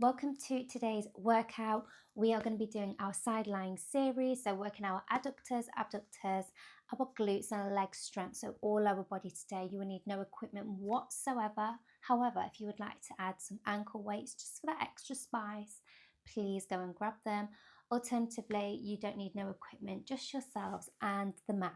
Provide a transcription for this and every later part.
Welcome to today's workout. We are going to be doing our side lying series, so working our adductors, abductors, our glutes and leg strength, so all our body today. You will need no equipment whatsoever. However, if you would like to add some ankle weights just for that extra spice, please go and grab them. Alternatively, you don't need no equipment, just yourselves and the mat.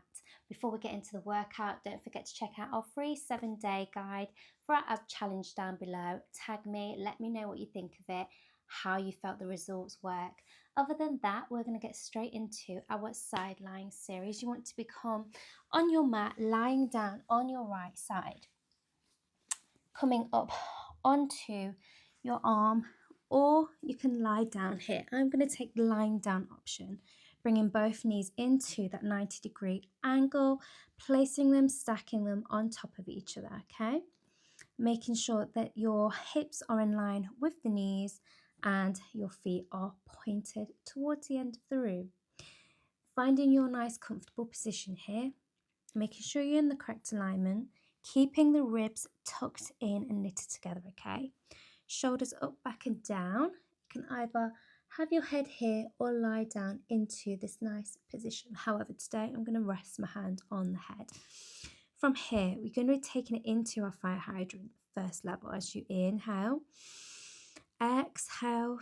Before we get into the workout, don't forget to check out our free 7-day guide for our ab challenge down below. Tag me, let me know what you think of it, how you felt the results work. Other than that, we're going to get straight into our side lying series. You want to become on your mat, lying down on your right side, coming up onto your arm, or you can lie down here. I'm going to take the lying down option, bringing both knees into that 90-degree angle, placing them, stacking them on top of each other, okay? Making sure that your hips are in line with the knees and your feet are pointed towards the end of the room. Finding your nice comfortable position here, making sure you're in the correct alignment, keeping the ribs tucked in and knitted together, okay? Shoulders up, back and down. You can either have your head here or lie down into this nice position. However, today I'm going to rest my hand on the head. From here, we're going to be taking it into our fire hydrant first level as you inhale. Exhale.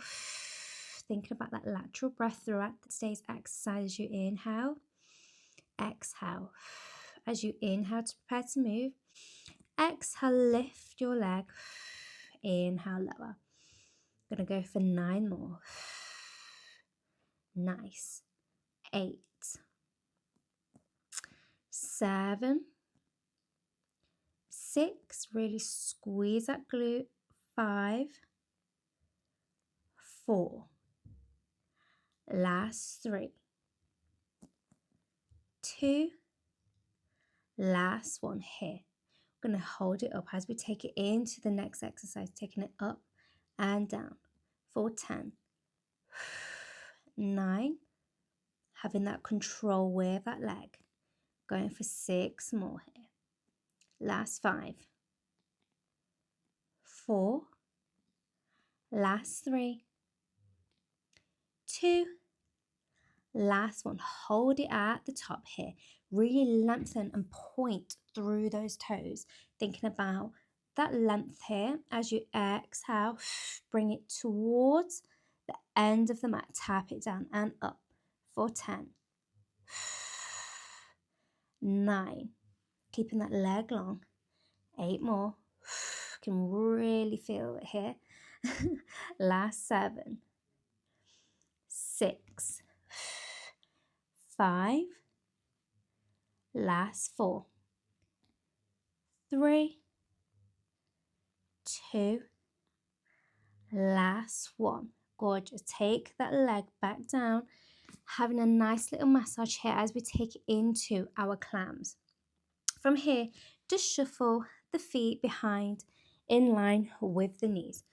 Thinking about that lateral breath throughout today's exercise as you inhale. Exhale. As you inhale to prepare to move. Exhale, lift your leg. Inhale, lower. Gonna go for 9 more. Nice. 8. 7. 6. Really squeeze that glute. 5. 4. Last 3. 2. Last 1 here. We're going to hold it up as we take it into the next exercise, taking it up and down for 10. 9. Having that control with that leg. Going for 6 more here. Last 5. 4. Last 3. 2. Last 1. Hold it at the top here. Really lengthen and point through those toes. Thinking about that length here. As you exhale, bring it towards the end of the mat. Tap it down and up for 10. 9. Keeping that leg long. 8 more. Can really feel it here. Last 7. 6. 5. Last 4. 3. 2. Last 1. Gorgeous. Take that leg back down. Having a nice little massage here as we take it into our clams. From here, just shuffle the feet behind in line with the knees.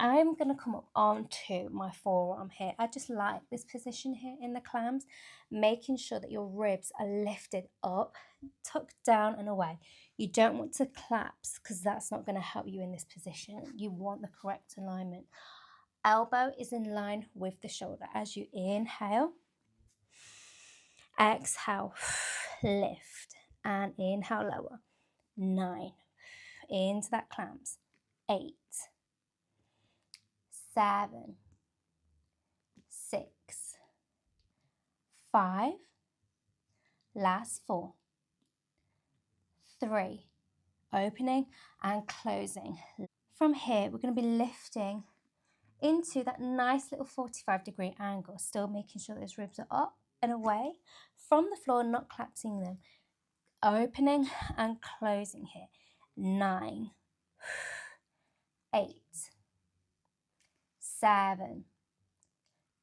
I'm going to come up onto my forearm here. I just like this position here in the clams, making sure that your ribs are lifted up, tucked down and away. You don't want to collapse because that's not going to help you in this position. You want the correct alignment. Elbow is in line with the shoulder. As you inhale, exhale, lift and inhale, lower. 9. Into that clams. 8. 7. 6. 5. Last 4. 3. Opening and closing. From here, we're going to be lifting into that nice little 45-degree angle, still making sure those ribs are up and away from the floor, not collapsing them. Opening and closing here. 9. 8. 7.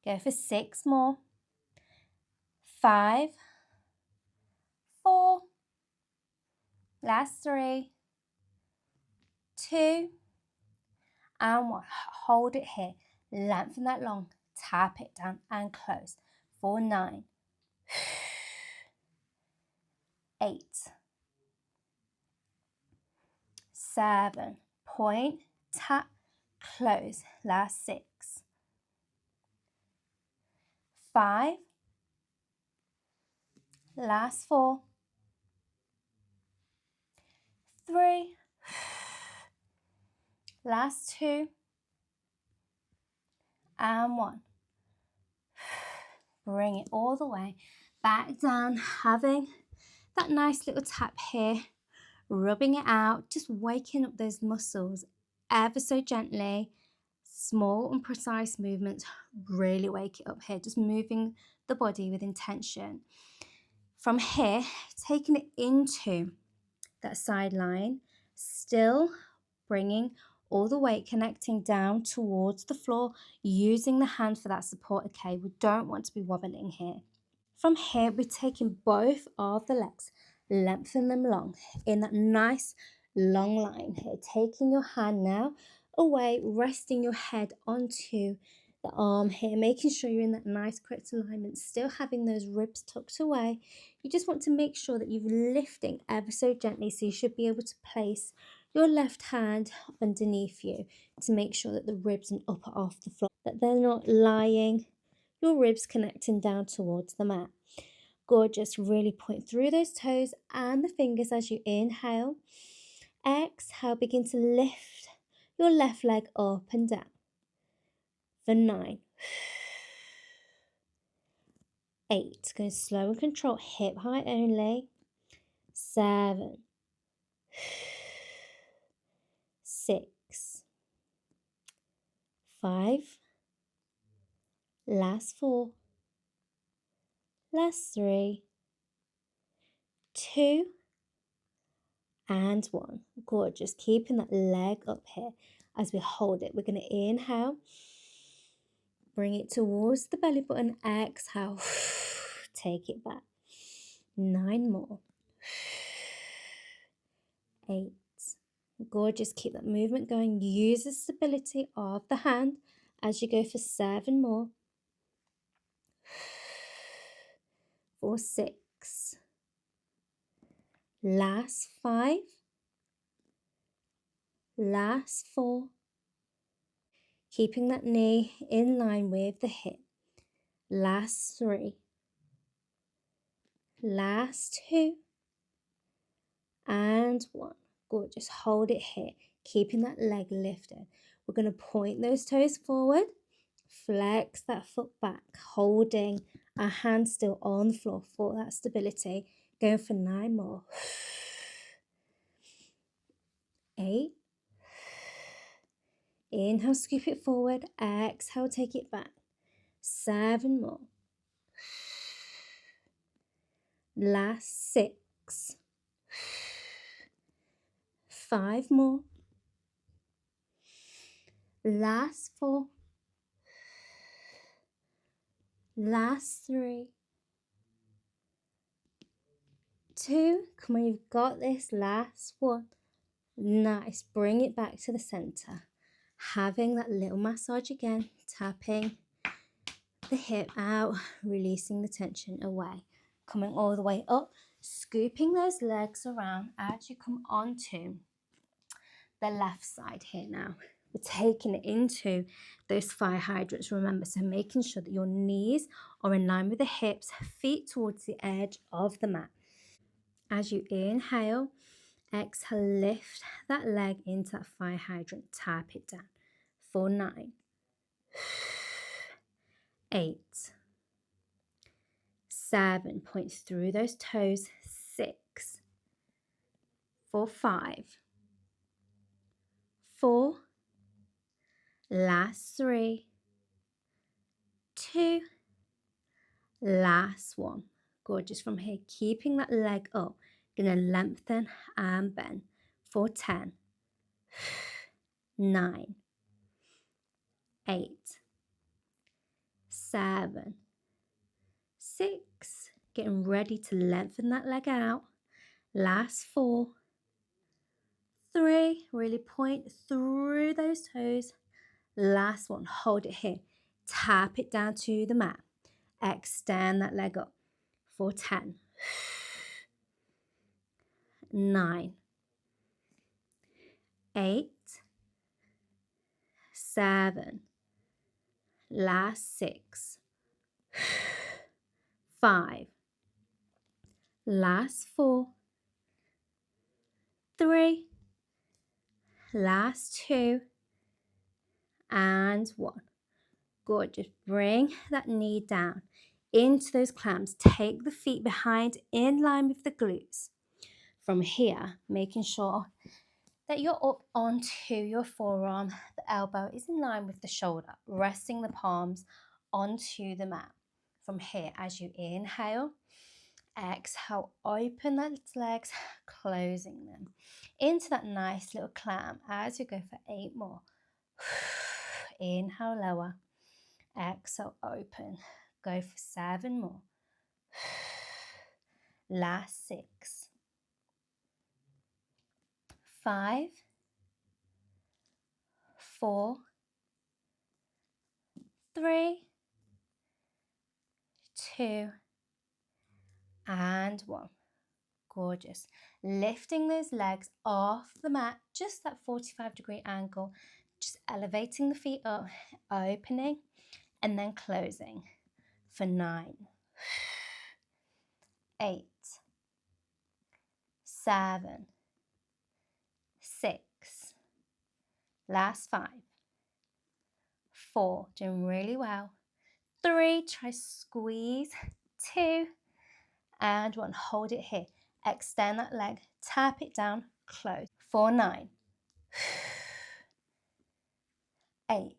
Go for 6 more. 5. 4. Last 3. 2. And 1. Hold it here. Lengthen that long. Tap it down and close. For 9. 8. 7. Point, tap, close, last 6, 5, last 4, 3, last 2, and 1. Bring it all the way back down, having that nice little tap here, rubbing it out, just waking up those muscles ever so gently. Small and precise movements really wake it up here, just moving the body with intention. From here, taking it into that side line, still bringing all the weight connecting down towards the floor, using the hand for that support. Okay, we don't want to be wobbling here. From here, we're taking both of the legs, lengthen them long in that nice long line here. Taking your hand now away, resting your head onto the arm here, making sure you're in that nice correct alignment, still having those ribs tucked away. You just want to make sure that you're lifting ever so gently, so you should be able to place your left hand underneath you to make sure that the ribs and upper off the floor, that they're not lying, your ribs connecting down towards the mat. Gorgeous. Really point through those toes and the fingers as you inhale. Exhale, begin to lift your left leg up and down. For 9, 8, going slow and control, hip height only. 7, 6, 5, last 4, last 3, 2, and 1. Gorgeous. Keeping that leg up here as we hold it. We're going to inhale, bring it towards the belly button. Exhale, take it back. 9 more. 8. Gorgeous. Keep that movement going. Use the stability of the hand as you go for 7 more. For 6. Last 5. Last 4. Keeping that knee in line with the hip. Last 3. Last 2. And 1. Gorgeous. Hold it here. Keeping that leg lifted. We're going to point those toes forward. Flex that foot back. Holding our hand still on the floor for that stability. Going for 9 more. 8. Inhale, scoop it forward. Exhale, take it back. 7 more. Last 6. 5 more. Last 4. Last 3. 2. Come on, you've got this. Last 1. Nice. Bring it back to the center. Having that little massage again. Tapping the hip out. Releasing the tension away. Coming all the way up. Scooping those legs around as you come onto the left side here now. We're taking it into those fire hydrants, remember, so making sure that your knees are in line with the hips, feet towards the edge of the mat. As you inhale, exhale, lift that leg into that fire hydrant, tap it down. For 9, 8, 7, point through those toes, 6, for 5, 4, last 3, 2, last 1. Gorgeous. From here, keeping that leg up, gonna lengthen and bend for 10, 9, 8, 7, 6. Getting ready to lengthen that leg out. Last 4, 3. Really point through those toes. Last 1. Hold it here. Tap it down to the mat. Extend that leg up for 10, 9, 8, 7, last 6, 5, last 4, 3, last 2, and 1. Good. Just bring that knee down into those clams. Take the feet behind in line with the glutes. From here, making sure that you're up onto your forearm. The elbow is in line with the shoulder, resting the palms onto the mat. From here, as you inhale, exhale, open those legs, closing them into that nice little clam as we go for 8 more. Inhale, lower. Exhale, open. Go for 7 more. Last 6. 5, 4, 3, 2, and 1. Gorgeous. Lifting those legs off the mat, just that 45-degree angle, just elevating the feet up, opening, and then closing for 9, 8, 7, 6, last 5, 4, doing really well, 3, try squeeze, 2, and 1, hold it here, extend that leg, tap it down, close, for 9, 8,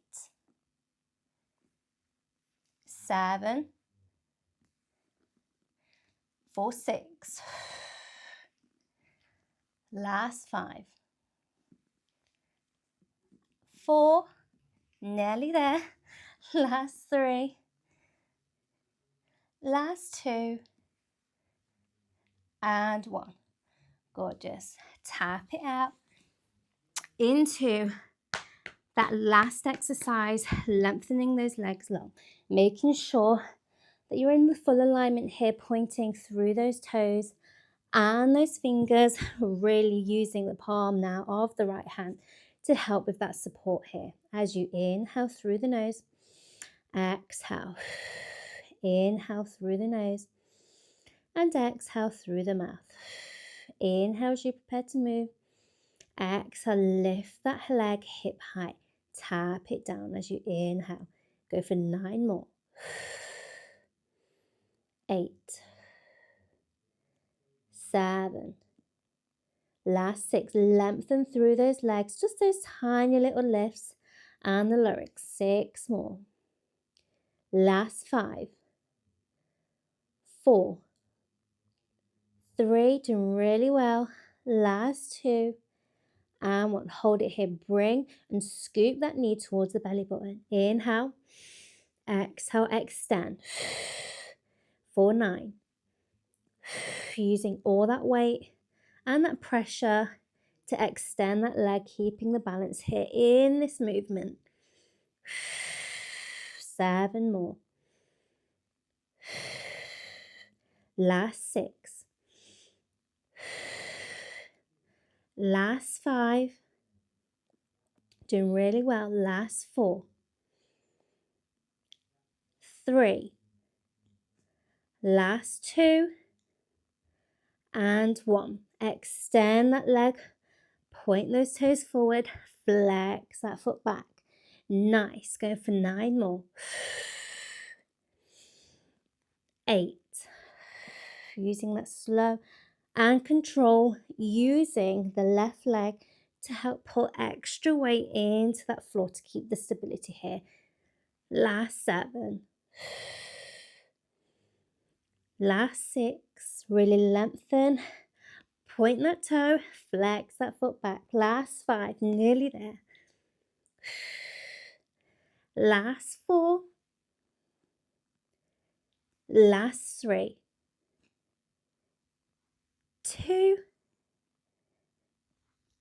7, for 6, last 5, 4, nearly there, last 3, last 2, and 1. Gorgeous. Tap it out into that last exercise, lengthening those legs long, making sure that you're in the full alignment here, pointing through those toes and those fingers, really using the palm now of the right hand to help with that support here. As you inhale through the nose, exhale, inhale through the nose, and exhale through the mouth. Inhale as you prepare to move. Exhale, lift that leg hip height. Tap it down as you inhale. Go for 9 more. 8, 7, last 6. Lengthen through those legs, just those tiny little lifts. And the lowering. 6 more. Last 5, 4, 3, doing really well. Last 2, and 1. Hold it here. Bring and scoop that knee towards the belly button. Inhale, exhale, extend. For 9. Using all that weight and that pressure to extend that leg, keeping the balance here in this movement. 7 more. Last 6. Last 5. Doing really well. Last 4. 3. Last 2. And 1. Extend that leg. Point those toes forward. Flex that foot back. Nice. Go for 9 more. 8. Using that slow and control, using the left leg to help pull extra weight into that floor to keep the stability here. Last 7. Last 6. Really lengthen. Point that toe. Flex that foot back. Last 5. Nearly there. Last 4. Last 3. 2.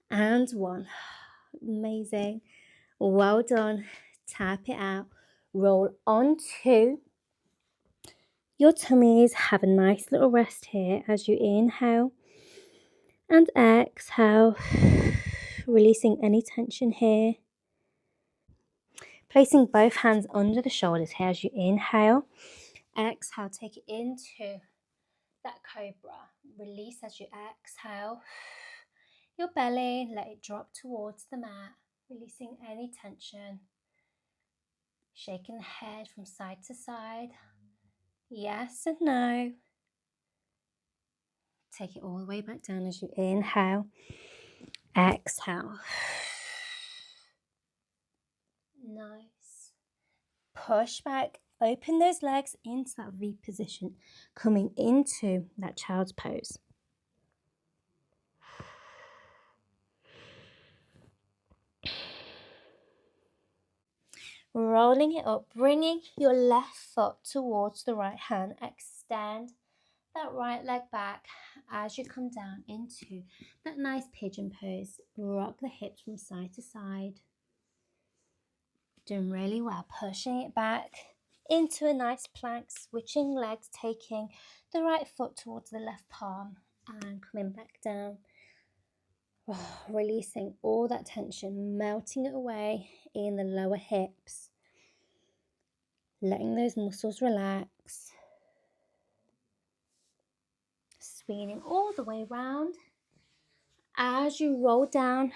And 1. Amazing. Well done. Tap it out. Roll onto your tummies. Have a nice little rest here as you inhale and exhale, releasing any tension here. Placing both hands under the shoulders here as you inhale. Exhale, take it into that cobra. Release as you exhale. Your belly, let it drop towards the mat, releasing any tension. Shaking the head from side to side. Yes and no. Take it all the way back down as you inhale. Exhale. Nice. Push back. Open those legs into that V position, coming into that child's pose. Rolling it up, bringing your left foot towards the right hand. Extend that right leg back as you come down into that nice pigeon pose. Rock the hips from side to side. Doing really well, pushing it back into a nice plank, switching legs, taking the right foot towards the left palm and coming back down. Oh, releasing all that tension, melting it away in the lower hips. Letting those muscles relax. Spinning all the way around. As you roll down,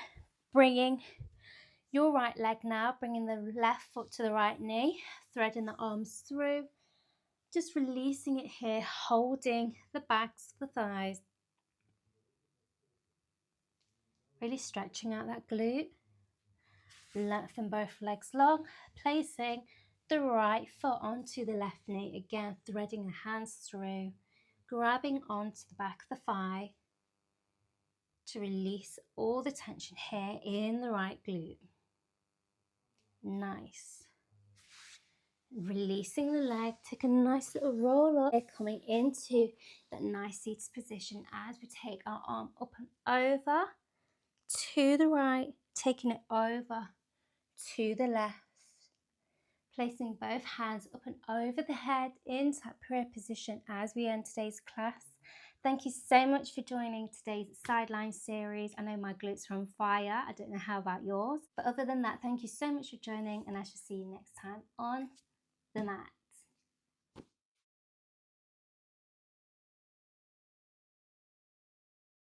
bringing your right leg now, bringing the left foot to the right knee, threading the arms through. Just releasing it here, holding the backs of the thighs. Really stretching out that glute. Lengthen both legs long, placing the right foot onto the left knee. Again, threading the hands through, grabbing onto the back of the thigh to release all the tension here in the right glute. Nice. Releasing the leg, take a nice little roll up, coming into that nice seated position as we take our arm up and over to the right, taking it over to the left, placing both hands up and over the head into that prayer position as we end today's class. Thank you so much for joining today's sideline series. I know my glutes are on fire. I don't know how about yours. But other than that, thank you so much for joining, and I shall see you next time on the mat.